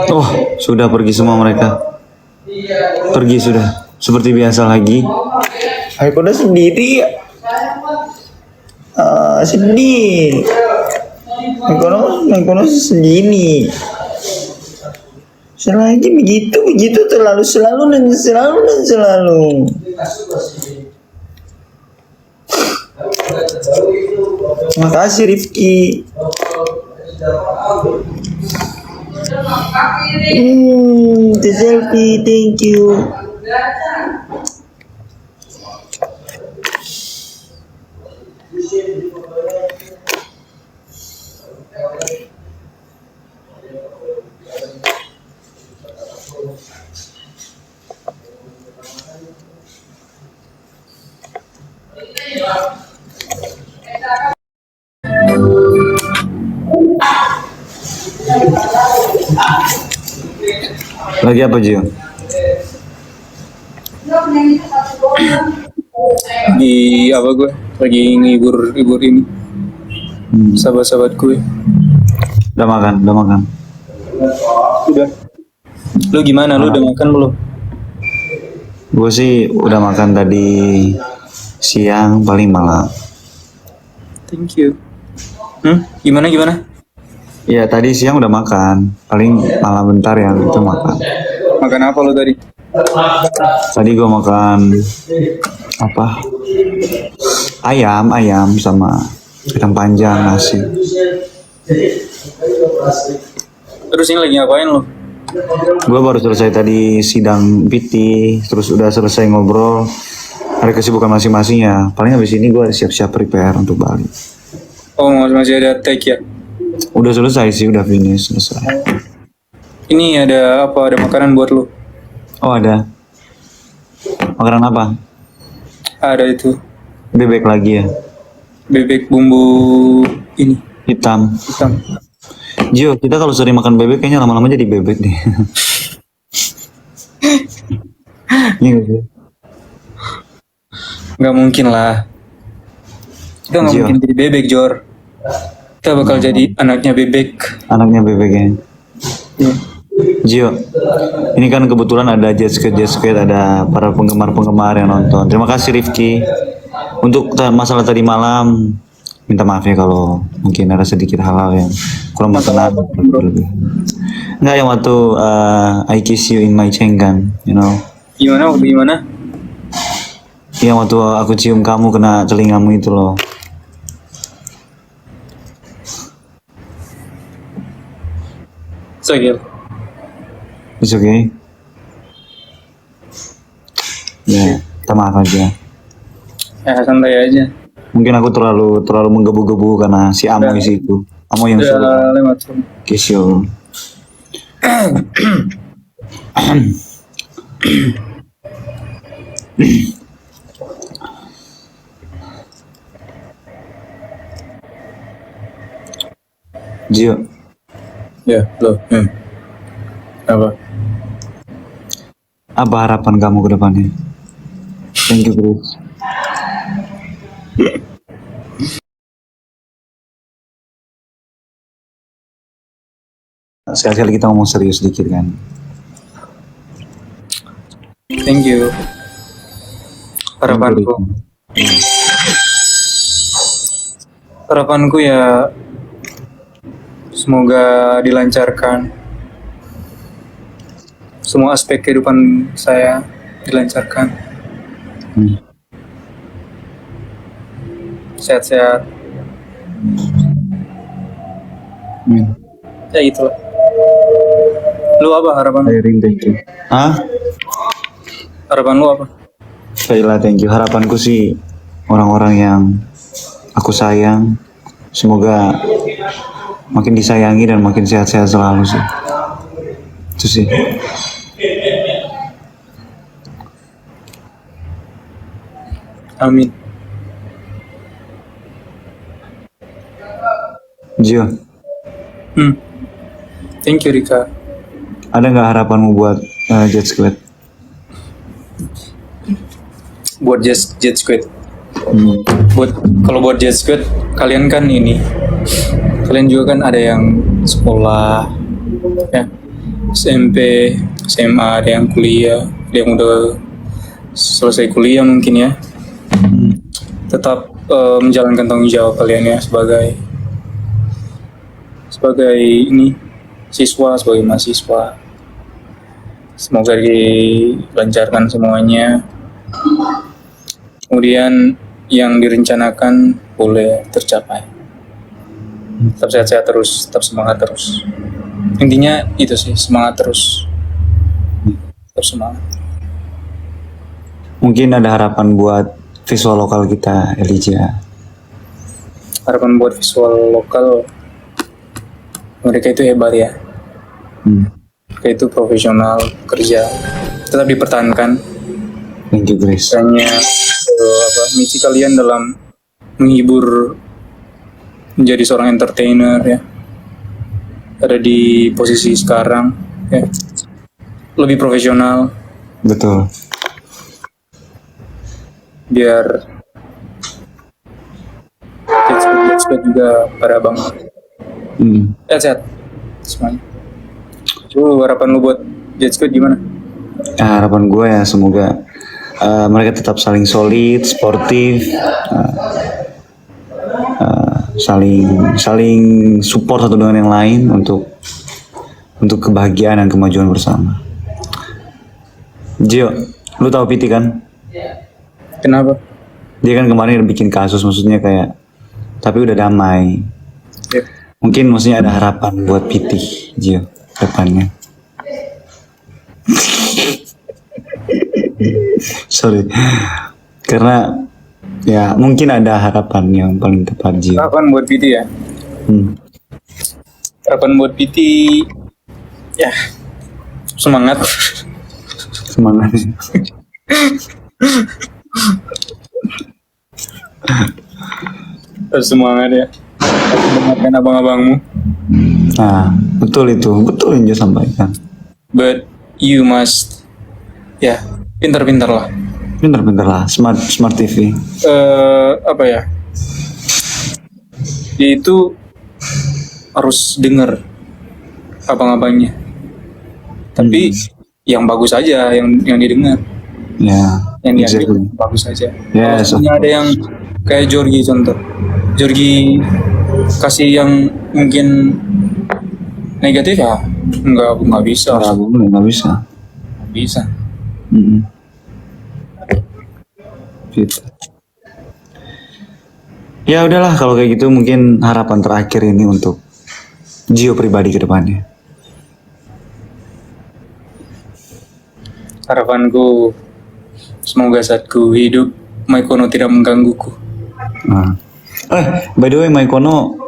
Oh, sudah pergi semua mereka. Pergi sudah. Seperti biasa lagi. Aku udah sendiri. Sedih. Aku sendiri. Selagi begitu selalu dan selalu. Terima kasih Rifki. The selfie, thank you. Lagi apa Jio? Di apa gue? Lagi ngibur ini. Sahabat-sahabat gue. Udah makan. Udah. Lu gimana? Lu udah makan belum? Gue sih udah makan tadi siang paling malam. Thank you. Gimana? Ya tadi siang udah makan, paling malam bentar ya itu makan. Makan apa lu tadi? Tadi gue makan apa? Ayam sama kacang panjang nasi. Terus ini lagi ngapain lu? Gue baru selesai tadi sidang PT, terus udah selesai ngobrol. Ada kesibukan masing-masing ya. Paling habis ini gue siap-siap prepare untuk balik. Oh, masih ada take ya? Udah selesai sih, udah finish selesai. Ini ada apa? Ada makanan buat lu? Oh ada. Makanan apa? Ada itu. Bebek lagi ya. Bebek bumbu ini Hitam. hitam. Jio, kita kalau sering makan bebek kayaknya lama-lama jadi bebek deh. Iya gak sih? Nggak mungkin lah. Kita nggak Jio. mungkin jadi bebek, Jor. Kita bakal jadi anaknya bebek. Anaknya bebek ya. Ya. Jio, ini kan kebetulan ada Jet Squad, ada para penggemar yang nonton. Terima kasih Rifki. Untuk masalah tadi malam, minta maaf ya kalau mungkin ada sedikit hal-hal yang kurang berkenan. Enggak, yang waktu I kiss you in my cenggan, you know. Gimana? Yang waktu aku cium kamu kena telingamu itu loh. Sakit. It's okay. Ya, minta maaf aja. Ya santai aja. Mungkin aku terlalu menggebu-gebu karena si Amoy sih itu. Amoy yang suruh Udah lewat. kiss you. Jio, Ya, lo. Apa? apa harapan kamu ke depannya? Thank you, Bruce. Sekali-kali kita ngomong serius sedikit kan. Thank you. Harapanku ya semoga dilancarkan. Semua aspek kehidupan saya dilancarkan. Sehat-sehat. Ya gitu lah. Lu apa harapan? Thank you. Hah? Harapan lu apa? Baiklah, thank you. Harapanku sih orang-orang yang aku sayang semoga makin disayangi dan makin sehat-sehat selalu sih. Itu sih. Amin. Jio, Thank you Rika. ada nggak harapanmu buat Jet Squad? Buat Jet Squad. Kalau buat Jet Squad, kalian kan ini, kalian juga kan ada yang sekolah, ya. SMP, SMA, ada yang kuliah, ada yang udah selesai kuliah mungkin ya. Tetap menjalankan tanggung jawab kalian ya sebagai ini siswa, sebagai mahasiswa. Semoga dilancarkan semuanya. Kemudian yang direncanakan boleh tercapai. Tetap sehat-sehat terus, tetap semangat terus. Intinya itu sih, semangat terus. Tetap semangat. Mungkin ada harapan buat visual lokal kita, Elijah. Harapan buat visual lokal, mereka itu hebat ya. Mereka itu profesional, kerja, tetap dipertahankan. Thank you, Grace. Hanya misi kalian dalam menghibur, menjadi seorang entertainer ya, ada di posisi sekarang ya, lebih profesional. Betul. Biar Jetscoot juga pada bang sehat semuanya. Harapan lu buat Jetscoot gimana? Harapan gue ya semoga mereka tetap saling solid, sportif, saling support satu dengan yang lain untuk kebahagiaan dan kemajuan bersama. Gio, lu tahu Piti kan? Kenapa? Dia kan kemarin bikin kasus, maksudnya kayak, tapi udah damai. Yep. Mungkin maksudnya ada harapan buat Piti, Gio, depannya. Sorry, karena ya mungkin ada harapan yang paling tepat, Gio. Harapan buat PT ya? Harapan buat PT ya semangat. Semangat. Semangat ya. Dengarkan abang-abangmu. Nah, betul yang dia sampaikan. But you must ya pintar-pintar lah. Pintar lah, smart TV. Apa ya? Dia itu harus dengar abang-abangnya. Tapi yang bagus aja yang didengar. Ya, Yang exactly. diambil bagus aja. Ya, Kalau misalnya ada yang kayak Jorgi contoh. Jorgi kasih yang mungkin negatif ya nggak bisa. Nggak bisa. Nggak bisa. Gitu. Ya udahlah kalau kayak gitu, mungkin harapan terakhir ini untuk Gio pribadi ke depannya. Harapanku semoga saat ku hidup Maikono tidak menggangguku. By the way, Maikono,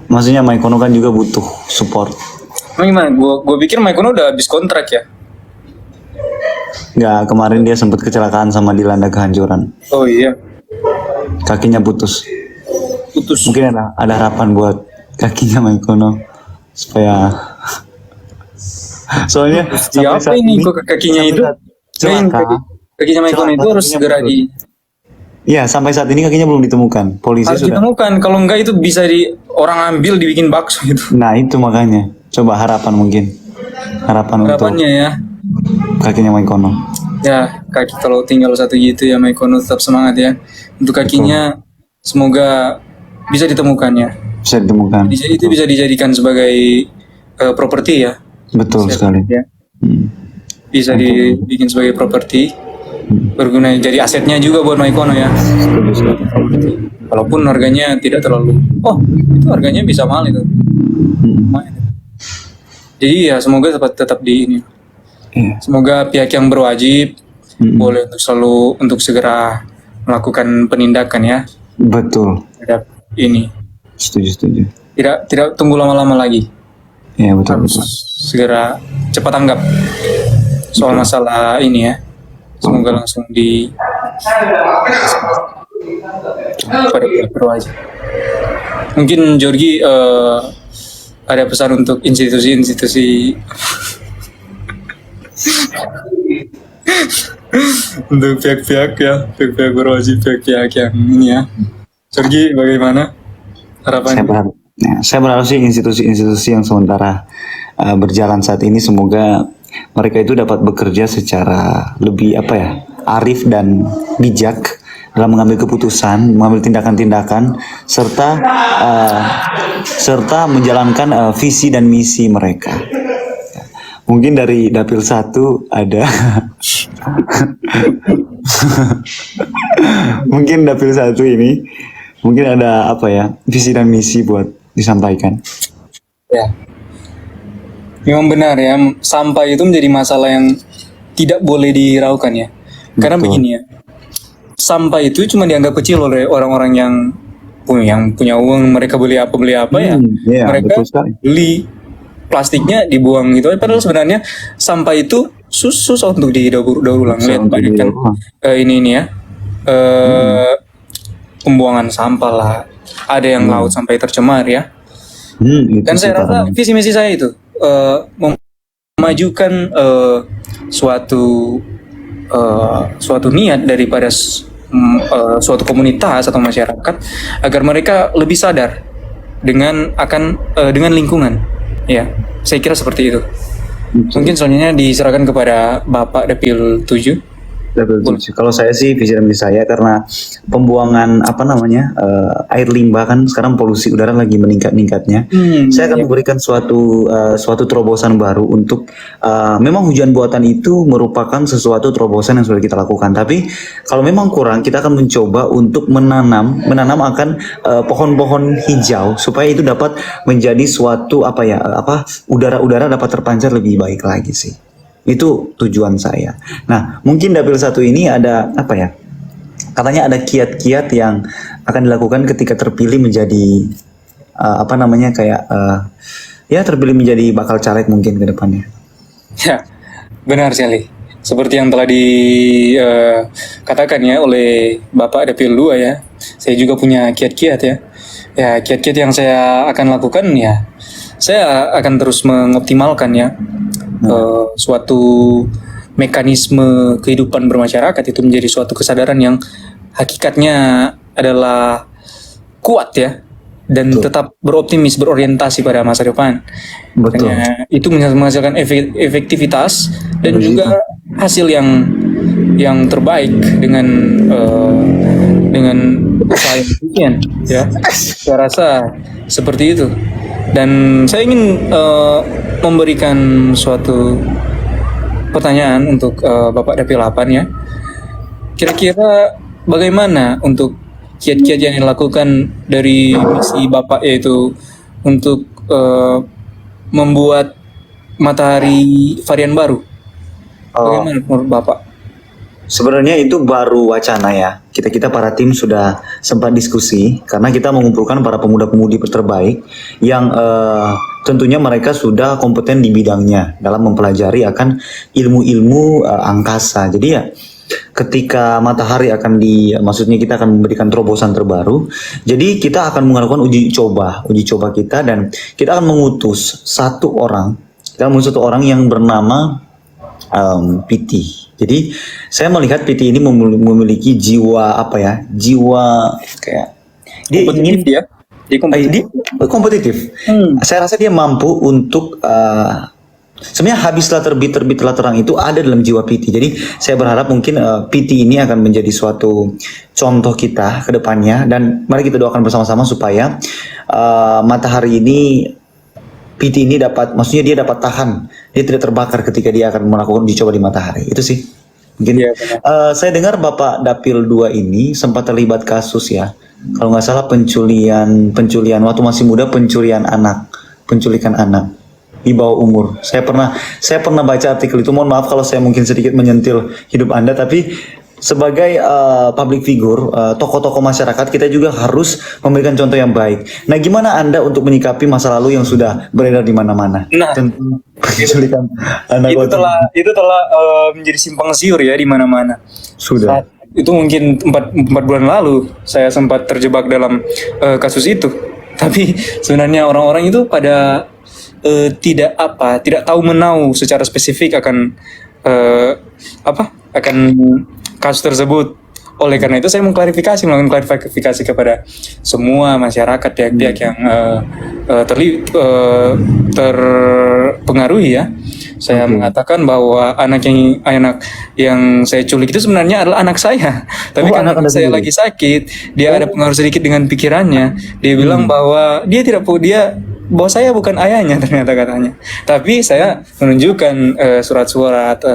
maksudnya Maikono kan juga butuh support. Emang gimana? Gue pikir Maikono udah habis kontrak ya. Nggak, kemarin dia sempat kecelakaan sama dilanda kehancuran. Oh iya. Kakinya putus. Mungkin ada harapan buat kakinya Maikono supaya soalnya Siapa ini kok kakinya itu? Kakinya Maikono itu harus segera di. Iya, sampai saat ini kakinya belum ditemukan. Polisi Harus sudah ditemukan. Kalau enggak itu bisa orang ambil dibikin bakso gitu. Nah, itu makanya. Coba harapan mungkin. Harapannya ya. Kakinya Maikono. Ya, kaki kalau tinggal satu gitu ya Maikono tetap semangat ya. Untuk kakinya semoga bisa ditemukan ya. Bisa ditemukan. Itu bisa dijadikan sebagai properti ya. Betul sekali. Ya. Bisa dibikin sebagai properti. Berguna jadi asetnya juga buat Maikono ya. Walaupun harganya tidak terlalu. Oh, itu harganya bisa mahal itu. Jadi ya semoga tetap di ini. Semoga pihak yang berwajib boleh untuk segera melakukan penindakan ya. Betul. Terhadap ini. Setuju. Tidak tunggu lama-lama lagi. Ya, betul. Segera cepat tanggap soal masalah ini ya. Semoga langsung pada pihak berwajib. Mungkin Jorgi ada pesan untuk institusi-institusi untuk pihak-pihak berwajib, pihak-pihak yang ini ya. Jorgi bagaimana harapannya? Saya berharap sih institusi-institusi yang sementara berjalan saat ini, semoga mereka itu dapat bekerja secara lebih arif dan bijak dalam mengambil keputusan, mengambil tindakan-tindakan, serta menjalankan visi dan misi mereka. Mungkin dari Dapil 1 ada mungkin Dapil 1 ini mungkin ada visi dan misi buat disampaikan. Ya, memang benar ya, sampah itu menjadi masalah yang tidak boleh diraukan ya. Karena Betul. begini ya, sampah itu cuma dianggap kecil oleh orang-orang yang punya uang, mereka beli apa ya, Iya, mereka betul sekali. beli plastiknya dibuang gitu. Padahal sebenarnya sampah itu susah untuk didaur ulang. Susah Lihat untuk banyak kan didaur ulang. ini ya, pembuangan sampah lah. Ada yang laut sampai tercemar ya. Itu Dan sih saya rasa parahnya. visi misi saya itu memajukan suatu niat daripada suatu komunitas atau masyarakat agar mereka lebih sadar dengan lingkungan. Ya, saya kira seperti itu. Mungkin selanjutnya diserahkan kepada Bapak Dapil 7. Dapil 7. Kalau saya sih visi dan misi saya, karena pembuangan air limbah kan sekarang polusi udara lagi meningkatnya. Saya akan memberikan suatu terobosan baru untuk memang hujan buatan itu merupakan sesuatu terobosan yang sudah kita lakukan. Tapi kalau memang kurang, kita akan mencoba untuk menanam akan pohon-pohon hijau supaya itu dapat menjadi suatu udara dapat terpancar lebih baik lagi sih. Itu tujuan saya. Nah, mungkin Dapil 1 ini ada katanya ada kiat-kiat yang akan dilakukan ketika terpilih menjadi terpilih menjadi bakal caleg mungkin ke depannya. Ya, benar sekali. Seperti yang telah dikatakan ya oleh Bapak Dapil 2 ya. Saya juga punya kiat-kiat ya. Ya, kiat-kiat yang saya akan lakukan ya. Saya akan terus mengoptimalkan ya suatu mekanisme kehidupan bermasyarakat itu menjadi suatu kesadaran yang hakikatnya adalah kuat ya, dan Betul. tetap beroptimis, berorientasi pada masa depan. Betul. Hanya itu menghasilkan efektivitas dan juga hasil yang terbaik dengan usaha yang demikian ya. Saya rasa seperti itu. Dan saya ingin memberikan suatu pertanyaan untuk Bapak Dapil 8 ya. Kira-kira bagaimana untuk kiat-kiat yang dilakukan dari misi Bapak, yaitu untuk membuat matahari varian baru? Bagaimana menurut Bapak? Sebenarnya itu baru wacana ya. Kita para tim sudah sempat diskusi karena kita mengumpulkan para pemuda-pemudi terbaik yang tentunya mereka sudah kompeten di bidangnya dalam mempelajari akan ilmu-ilmu angkasa. Jadi ya, ketika matahari maksudnya kita akan memberikan terobosan terbaru. Jadi kita akan melakukan uji coba kita, dan kita akan mengutus satu orang yang bernama PT. Jadi saya melihat PT ini memiliki jiwa kayak dia ingin Dia kompetitif. Saya rasa dia mampu untuk sebenarnya habislah terbitlah terang itu ada dalam jiwa PT. Jadi saya berharap mungkin PT ini akan menjadi suatu contoh kita ke depannya, dan mari kita doakan bersama-sama supaya matahari ini, PT ini dapat tahan, dia tidak terbakar ketika dia akan melakukan uji coba di matahari. Itu sih mungkin. Iya, saya dengar Bapak Dapil 2 ini sempat terlibat kasus ya, kalau nggak salah penculian waktu masih muda, penculikan anak di bawah umur. Saya pernah baca artikel itu. Mohon maaf kalau saya mungkin sedikit menyentil hidup Anda, tapi sebagai public figure, tokoh-tokoh masyarakat, kita juga harus memberikan contoh yang baik. Nah, gimana Anda untuk menyikapi masa lalu yang sudah beredar di mana-mana? Nah, tentang penculikan anak itu telah menjadi simpang siur ya di mana-mana. sudah. Itu mungkin 4 bulan lalu saya sempat terjebak dalam kasus itu. Tapi sebenarnya orang-orang itu pada tidak tahu menau secara spesifik akan kasus tersebut. Oleh karena itu saya melakukan klarifikasi kepada semua masyarakat pihak-pihak yang terpengaruhi ya. Saya mengatakan bahwa anak yang saya culik itu sebenarnya adalah anak saya. Tapi karena anak Anda saya sendiri? lagi sakit, dia ada pengaruh sedikit dengan pikirannya. Dia bilang bahwa bahwa saya bukan ayahnya ternyata katanya. Tapi saya menunjukkan surat-surat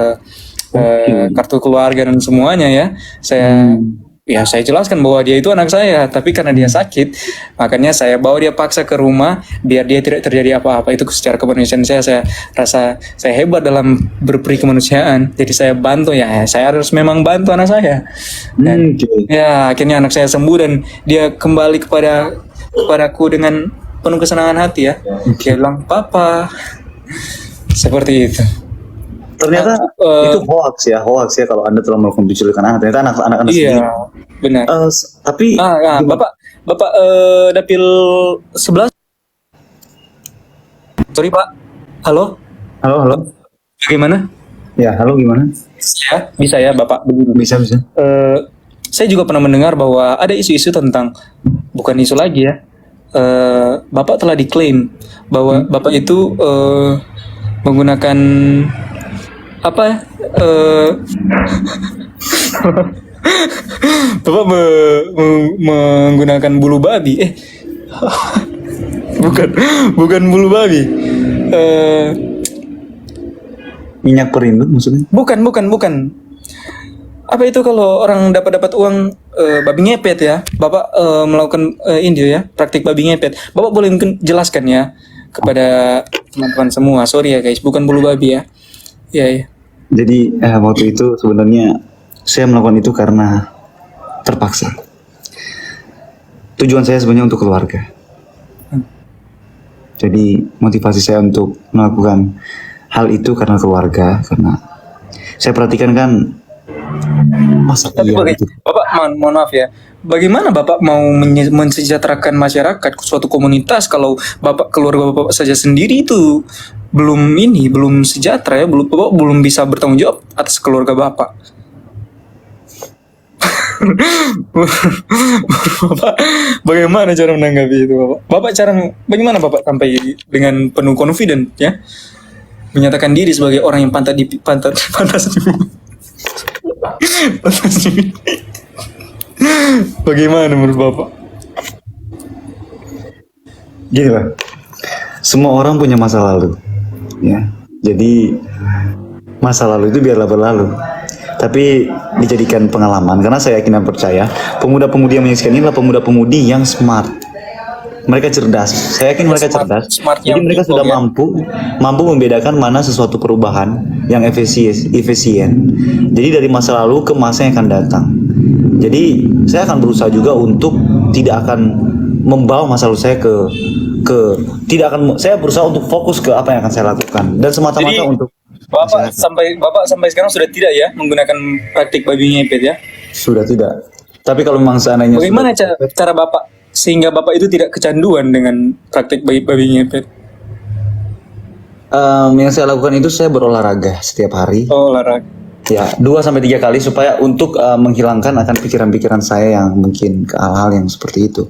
kartu keluarga dan semuanya ya. Saya jelaskan bahwa dia itu anak saya, tapi karena dia sakit, makanya saya bawa dia paksa ke rumah biar dia tidak terjadi apa-apa. Itu secara kemanusiaan saya rasa saya hebat dalam berperi kemanusiaan. Jadi saya bantu ya, saya harus memang bantu anak saya. Dan ya akhirnya anak saya sembuh dan dia kembali kepadaku dengan penuh kesenangan hati ya. Dia bilang, "Papa." Seperti itu. Ternyata itu hoax ya kalau Anda telah melakukan penculikan anak. Ternyata anak Anda sendiri. Iya, benar. Tapi Bapak dapil 11. Sorry Pak. Halo. Halo. Bagaimana? Ya, halo gimana? Ya, bisa ya Bapak. Bisa. Saya juga pernah mendengar bahwa ada isu-isu tentang, bukan isu lagi ya. Bapak telah diklaim bahwa Bapak itu menggunakan apa? Bapak menggunakan bulu babi. bukan bulu babi. Minyak perindu maksudnya? Bukan. Apa itu kalau orang dapat uang babi ngepet ya? Bapak melakukan ini ya, praktik babi ngepet. Bapak boleh mungkin jelaskan ya kepada teman-teman semua. Sorry ya guys, bukan bulu babi ya. Iya. Jadi waktu itu sebenarnya saya melakukan itu karena terpaksa. Tujuan saya sebenarnya untuk keluarga. Jadi motivasi saya untuk melakukan hal itu karena keluarga, karena saya perhatikan kan masa Tapi gitu. Bapak mohon maaf ya. Bagaimana Bapak mau mensejahterakan masyarakat suatu komunitas kalau keluarga Bapak saja sendiri itu belum sejahtera ya, Bapak belum bisa bertanggung jawab atas keluarga Bapak. Bapak bagaimana cara menanggapi itu Bapak? Bagaimana Bapak sampai dengan penuh confident ya menyatakan diri sebagai orang yang pantas bagaimana menurut Bapak? Gini Pak, semua orang punya masa lalu ya. Jadi masa lalu itu biarlah berlalu, tapi dijadikan pengalaman. Karena saya yakin dan percaya pemuda-pemudi yang menyaksikan ini adalah pemuda-pemudi yang smart. Mereka cerdas. Saya yakin mereka cerdas. Jadi mereka sudah mampu membedakan mana sesuatu perubahan yang efisien. Jadi dari masa lalu ke masa yang akan datang. Jadi saya akan berusaha juga untuk tidak akan membawa masa lalu saya saya berusaha untuk fokus ke apa yang akan saya lakukan dan semata-mata untuk Bapak sampai sekarang sudah tidak ya menggunakan praktik babi ngepet ya? Sudah tidak. Tapi kalau memang seandainya bagaimana cara Bapak sehingga Bapak itu tidak kecanduan dengan praktik babi ngepet? Yang saya lakukan itu saya berolahraga setiap hari. Olahraga. Ya, 2-3 kali supaya untuk menghilangkan akan pikiran-pikiran saya yang mungkin ke hal-hal yang seperti itu.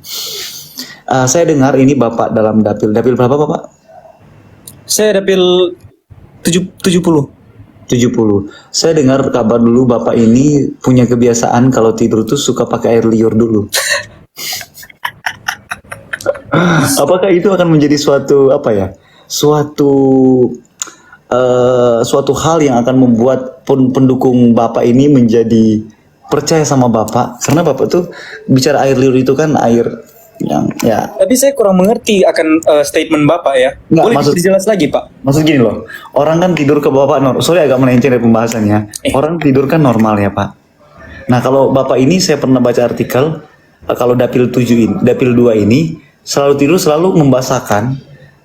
Saya dengar ini Bapak dalam dapil berapa Bapak? Saya dapil 70. Saya dengar kabar dulu Bapak ini punya kebiasaan kalau tidur tuh suka pakai air liur dulu. Apakah itu akan menjadi suatu hal yang akan membuat pendukung Bapak ini menjadi percaya sama Bapak? Karena Bapak tuh bicara air liur itu kan air yang ya. Tapi saya kurang mengerti akan statement Bapak ya. Nggak, boleh dijelas lagi Pak? Maksud gini loh, orang kan tidur ke Bapak, sorry agak melenceng dari pembahasannya. Orang tidur kan normal ya Pak. Nah kalau Bapak ini saya pernah baca artikel, kalau dapil 2 ini selalu tidur selalu membasahkan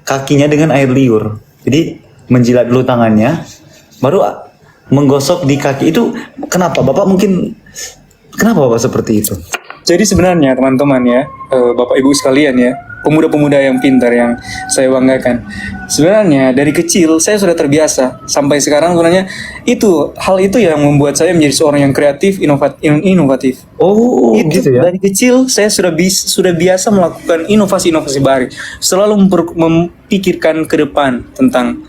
kakinya dengan air liur. Jadi menjilat dulu tangannya, baru menggosok di kaki itu. Kenapa Bapak seperti itu? Jadi sebenarnya teman-teman ya, Bapak Ibu sekalian ya, pemuda-pemuda yang pintar yang saya banggakan. Sebenarnya dari kecil saya sudah terbiasa sampai sekarang sebenarnya hal itu yang membuat saya menjadi seorang yang kreatif, inovatif. Oh, Itu gitu ya. dari kecil saya sudah biasa melakukan inovasi-inovasi baru. Selalu memikirkan ke depan tentang